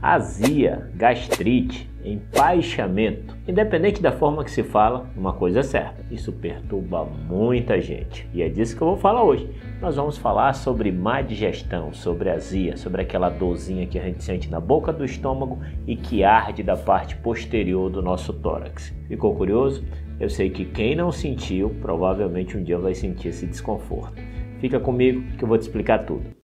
Azia, gastrite, empaixamento. Independente da forma que se fala, uma coisa é certa, isso perturba muita gente. E é disso que eu vou falar hoje. Nós vamos falar sobre má digestão, sobre azia, sobre aquela dorzinha que a gente sente na boca do estômago e que arde da parte posterior do nosso tórax. Ficou curioso? Eu sei que quem não sentiu, provavelmente um dia vai sentir esse desconforto. Fica comigo que eu vou te explicar tudo.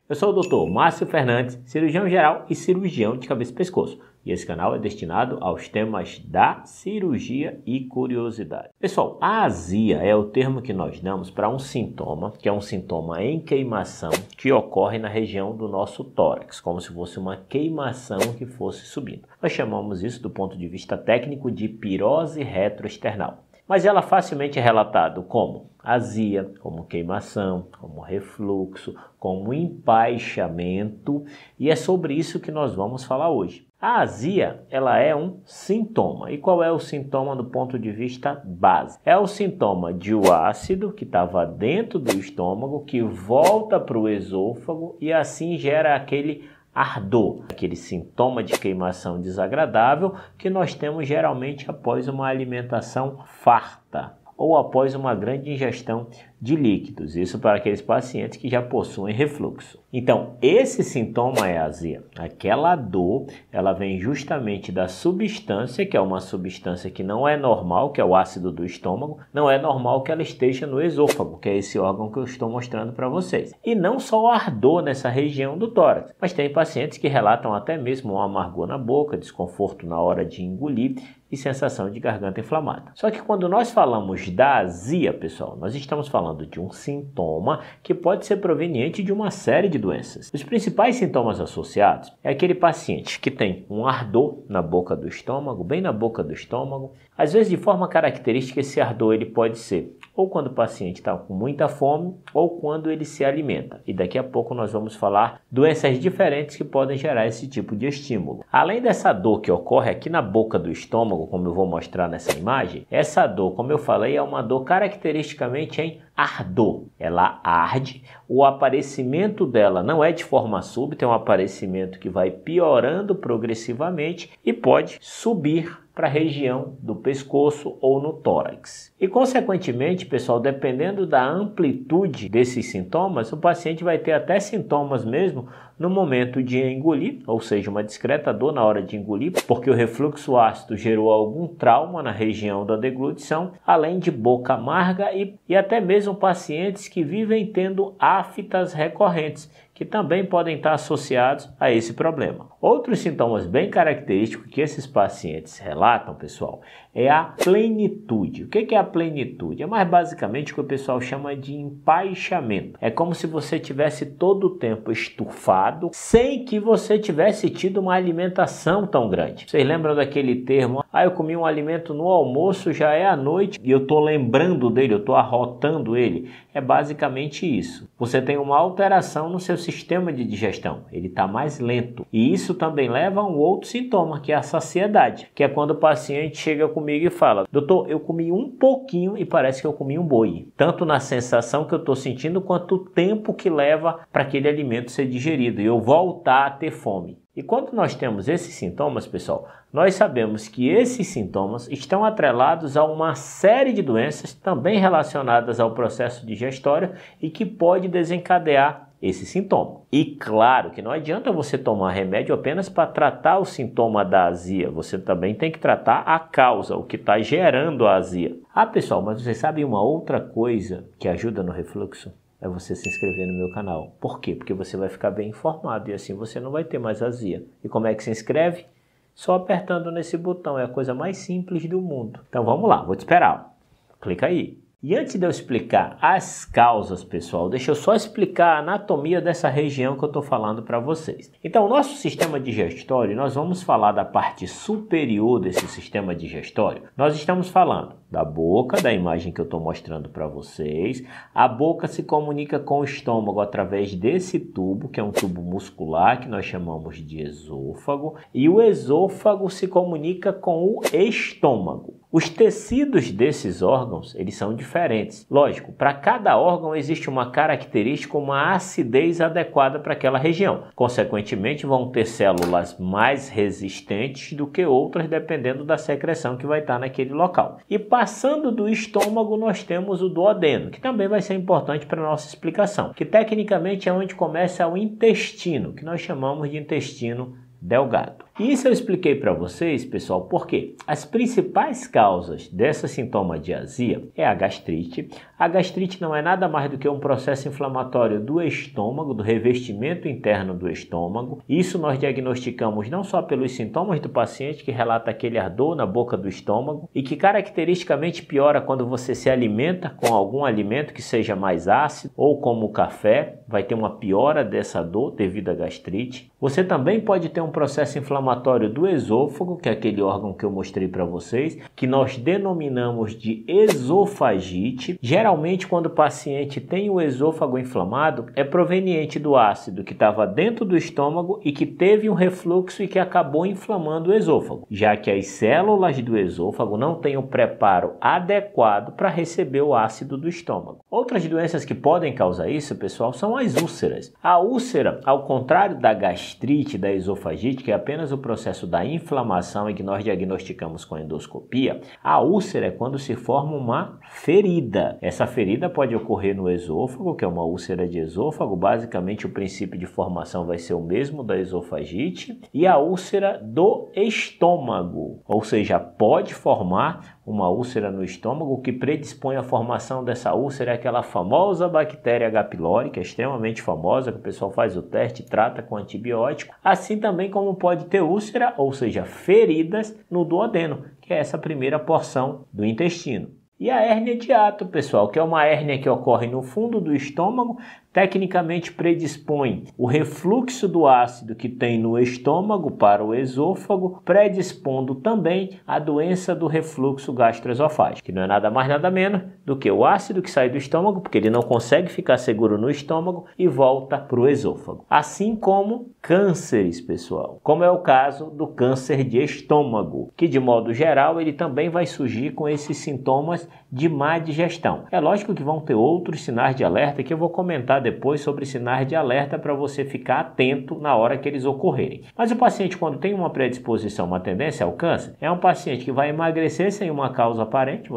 Eu sou o Dr. Márcio Fernandes, cirurgião geral e cirurgião de cabeça e pescoço. E esse canal é destinado aos temas da cirurgia e curiosidade. Pessoal, a azia é o termo que nós damos para um sintoma, que é um sintoma em queimação, que ocorre na região do nosso tórax, como se fosse uma queimação que fosse subindo. Nós chamamos isso, do ponto de vista técnico, de pirose retroesternal. Mas ela facilmente é relatado como azia, como queimação, como refluxo, como empaixamento, e é sobre isso que nós vamos falar hoje. A azia, ela é um sintoma. E qual é o sintoma do ponto de vista base? É o sintoma de o ácido que estava dentro do estômago, que volta para o esôfago e assim gera aquele ardor, aquele sintoma de queimação desagradável que nós temos geralmente após uma alimentação farta ou após uma grande ingestão de líquidos, isso para aqueles pacientes que já possuem refluxo. Então, esse sintoma é a azia. Aquela dor, ela vem justamente da substância, que é uma substância que não é normal, que é o ácido do estômago, não é normal que ela esteja no esôfago, que é esse órgão que eu estou mostrando para vocês. E não só o ardor nessa região do tórax, mas tem pacientes que relatam até mesmo um amargor na boca, desconforto na hora de engolir e sensação de garganta inflamada. Só que quando nós falamos da azia, pessoal, nós estamos falando de um sintoma que pode ser proveniente de uma série de doenças. Os principais sintomas associados é aquele paciente que tem um ardor na boca do estômago, bem na boca do estômago. Às vezes, de forma característica, esse ardor ele pode ser ou quando o paciente está com muita fome ou quando ele se alimenta. E daqui a pouco nós vamos falar doenças diferentes que podem gerar esse tipo de estímulo. Além dessa dor que ocorre aqui na boca do estômago, como eu vou mostrar nessa imagem, essa dor, como eu falei, é uma dor caracteristicamente em ardor. Ela arde, o aparecimento dela não é de forma súbita, é um aparecimento que vai piorando progressivamente e pode subir para a região do pescoço ou no tórax. E, consequentemente, pessoal, dependendo da amplitude desses sintomas, o paciente vai ter até sintomas mesmo no momento de engolir, ou seja, uma discreta dor na hora de engolir, porque o refluxo ácido gerou algum trauma na região da deglutição, além de boca amarga e até mesmo pacientes que vivem tendo aftas recorrentes, que também podem estar associados a esse problema. Outros sintomas bem característicos que esses pacientes relatam, pessoal, é a plenitude. O que é a plenitude? É mais basicamente o que o pessoal chama de empaixamento. É como se você tivesse todo o tempo estufado, sem que você tivesse tido uma alimentação tão grande. Vocês lembram daquele termo? Eu comi um alimento no almoço, já é à noite e eu estou lembrando dele, eu estou arrotando ele. É basicamente isso. Você tem uma alteração no seu sistema de digestão, ele está mais lento. E isso também leva a um outro sintoma, que é a saciedade, que é quando o paciente chega comigo e fala: doutor, eu comi um pouquinho e parece que eu comi um boi. Tanto na sensação que eu estou sentindo, quanto o tempo que leva para aquele alimento ser digerido e eu voltar a ter fome. E quando nós temos esses sintomas, pessoal, nós sabemos que esses sintomas estão atrelados a uma série de doenças também relacionadas ao processo digestório e que pode desencadear esse sintoma. E claro que não adianta você tomar remédio apenas para tratar o sintoma da azia, você também tem que tratar a causa, o que está gerando a azia. Pessoal, mas vocês sabem uma outra coisa que ajuda no refluxo? É você se inscrever no meu canal. Por quê? Porque você vai ficar bem informado e assim você não vai ter mais azia. E como é que se inscreve? Só apertando nesse botão, é a coisa mais simples do mundo. Então vamos lá, vou te esperar. Clica aí. E antes de eu explicar as causas, pessoal, deixa eu só explicar a anatomia dessa região que eu estou falando para vocês. Então, o nosso sistema digestório, nós vamos falar da parte superior desse sistema digestório. Nós estamos falando da boca, da imagem que eu estou mostrando para vocês. A boca se comunica com o estômago através desse tubo, que é um tubo muscular, que nós chamamos de esôfago. E o esôfago se comunica com o estômago. Os tecidos desses órgãos, eles são diferentes. Lógico, para cada órgão existe uma característica, uma acidez adequada para aquela região. Consequentemente, vão ter células mais resistentes do que outras, dependendo da secreção que vai estar naquele local. E passando do estômago, nós temos o duodeno, que também vai ser importante para a nossa explicação, que tecnicamente é onde começa o intestino, que nós chamamos de intestino delgado. E isso eu expliquei para vocês, pessoal, porque as principais causas dessa sintoma de azia é a gastrite. A gastrite não é nada mais do que um processo inflamatório do estômago, do revestimento interno do estômago. Isso nós diagnosticamos não só pelos sintomas do paciente, que relata aquele ardor na boca do estômago e que caracteristicamente piora quando você se alimenta com algum alimento que seja mais ácido ou como o café, vai ter uma piora dessa dor devido à gastrite. Você também pode ter um processo inflamatório do esôfago, que é aquele órgão que eu mostrei para vocês, que nós denominamos de esofagite. Geralmente, quando o paciente tem o esôfago inflamado, é proveniente do ácido que estava dentro do estômago e que teve um refluxo e que acabou inflamando o esôfago, já que as células do esôfago não têm o preparo adequado para receber o ácido do estômago. Outras doenças que podem causar isso, pessoal, são as úlceras. A úlcera, ao contrário da gastrite, da esofagite, que é apenas o processo da inflamação e que nós diagnosticamos com a endoscopia, a úlcera é quando se forma uma ferida. Essa ferida pode ocorrer no esôfago, que é uma úlcera de esôfago. Basicamente, o princípio de formação vai ser o mesmo da esofagite. E a úlcera do estômago, ou seja, pode formar uma úlcera no estômago. O que predispõe à formação dessa úlcera é aquela famosa bactéria H. pylori, que é extremamente famosa, que o pessoal faz o teste e trata com antibiótico, assim também como pode ter úlcera, ou seja, feridas no duodeno, que é essa primeira porção do intestino. E a hérnia de hiato, pessoal, que é uma hérnia que ocorre no fundo do estômago, tecnicamente predispõe o refluxo do ácido que tem no estômago para o esôfago, predispondo também a doença do refluxo gastroesofágico, que não é nada mais nada menos do que o ácido que sai do estômago, porque ele não consegue ficar seguro no estômago e volta para o esôfago. Assim como cânceres, pessoal, como é o caso do câncer de estômago, que de modo geral ele também vai surgir com esses sintomas de má digestão. É lógico que vão ter outros sinais de alerta que eu vou comentar depois sobre sinais de alerta para você ficar atento na hora que eles ocorrerem. Mas o paciente, quando tem uma predisposição, uma tendência ao câncer, é um paciente que vai emagrecer sem uma causa aparente.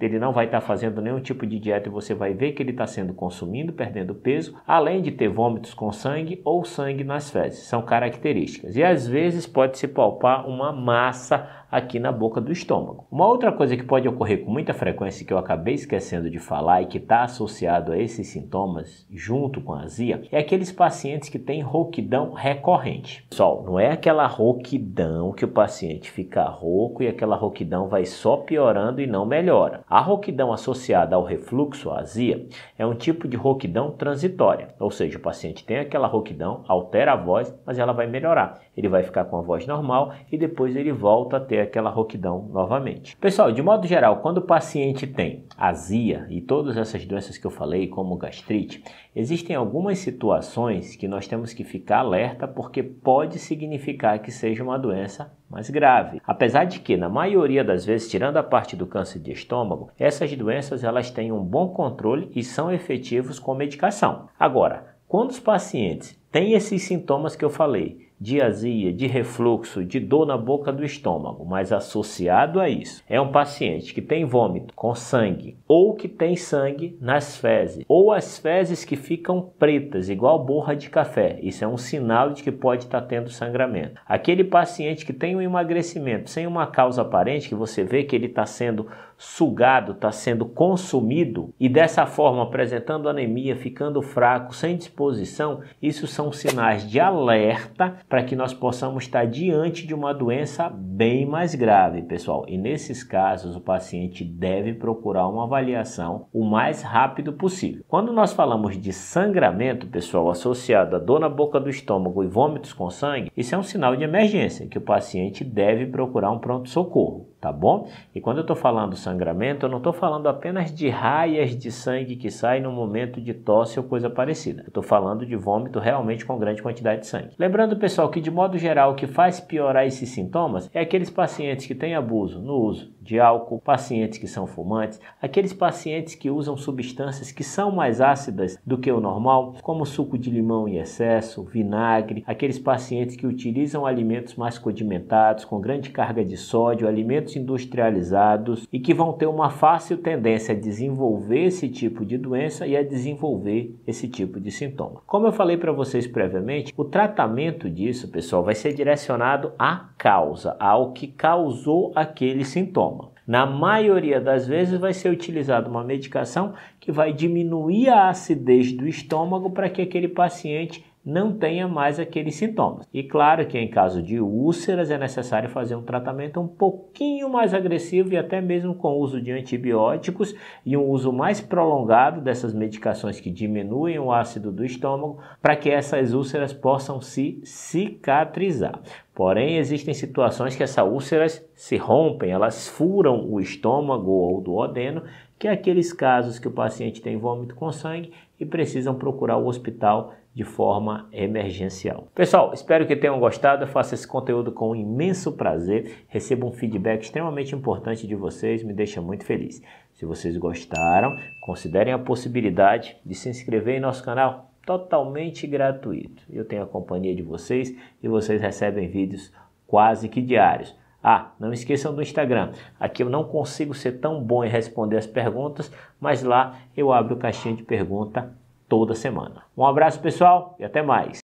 Ele não vai estar fazendo nenhum tipo de dieta e você vai ver que ele está sendo consumindo, perdendo peso, além de ter vômitos com sangue ou sangue nas fezes. São características. E às vezes pode se palpar uma massa aqui na boca do estômago. Uma outra coisa que pode ocorrer com muita frequência, que eu acabei esquecendo de falar e que está associado a esses sintomas junto com a azia, é aqueles pacientes que têm rouquidão recorrente. Pessoal, não é aquela rouquidão que o paciente fica rouco e aquela rouquidão vai só piorando e não melhora. A rouquidão associada ao refluxo, à azia, é um tipo de rouquidão transitória, ou seja, o paciente tem aquela rouquidão, altera a voz, mas ela vai melhorar. Ele vai ficar com a voz normal e depois ele volta a ter aquela rouquidão novamente. Pessoal, de modo geral, quando o paciente tem azia e todas essas doenças que eu falei, como gastrite, existem algumas situações que nós temos que ficar alerta porque pode significar que seja uma doença mais grave. Apesar de que, na maioria das vezes, tirando a parte do câncer de estômago, essas doenças elas têm um bom controle e são efetivos com medicação. Agora, quando os pacientes têm esses sintomas que eu falei, de azia, de refluxo, de dor na boca do estômago, mas associado a isso é um paciente que tem vômito com sangue ou que tem sangue nas fezes ou as fezes que ficam pretas, igual borra de café. Isso é um sinal de que pode estar tendo sangramento. Aquele paciente que tem um emagrecimento sem uma causa aparente, que você vê que ele está sendo sugado, está sendo consumido e dessa forma apresentando anemia, ficando fraco, sem disposição, isso são sinais de alerta para que nós possamos estar diante de uma doença bem mais grave, pessoal. E nesses casos, o paciente deve procurar uma avaliação o mais rápido possível. Quando nós falamos de sangramento, pessoal, associado a dor na boca do estômago e vômitos com sangue, isso é um sinal de emergência, que o paciente deve procurar um pronto-socorro. tá bom? E quando eu estou falando sangramento, eu não estou falando apenas de raias de sangue que saem no momento de tosse ou coisa parecida. Eu estou falando de vômito realmente com grande quantidade de sangue. Lembrando, pessoal, que de modo geral o que faz piorar esses sintomas é aqueles pacientes que têm abuso no uso de álcool, pacientes que são fumantes, aqueles pacientes que usam substâncias que são mais ácidas do que o normal, como suco de limão em excesso, vinagre, aqueles pacientes que utilizam alimentos mais condimentados, com grande carga de sódio, alimentos industrializados e que vão ter uma fácil tendência a desenvolver esse tipo de doença e a desenvolver esse tipo de sintoma. Como eu falei para vocês previamente, o tratamento disso, pessoal, vai ser direcionado à causa, ao que causou aquele sintoma. Na maioria das vezes vai ser utilizada uma medicação que vai diminuir a acidez do estômago para que aquele paciente não tenha mais aqueles sintomas. E claro que em caso de úlceras é necessário fazer um tratamento um pouquinho mais agressivo e até mesmo com o uso de antibióticos e um uso mais prolongado dessas medicações que diminuem o ácido do estômago para que essas úlceras possam se cicatrizar. Porém, existem situações que essas úlceras se rompem, elas furam o estômago ou duodeno, que é aqueles casos que o paciente tem vômito com sangue e precisam procurar o hospital de forma emergencial. Pessoal, espero que tenham gostado. Eu faço esse conteúdo com imenso prazer. Recebo um feedback extremamente importante de vocês, me deixa muito feliz. Se vocês gostaram, considerem a possibilidade de se inscrever em nosso canal, totalmente gratuito. Eu tenho a companhia de vocês e vocês recebem vídeos quase que diários. Ah, não esqueçam do Instagram. Aqui eu não consigo ser tão bom em responder as perguntas, mas lá eu abro caixinha de pergunta toda semana. Um abraço, pessoal, e até mais.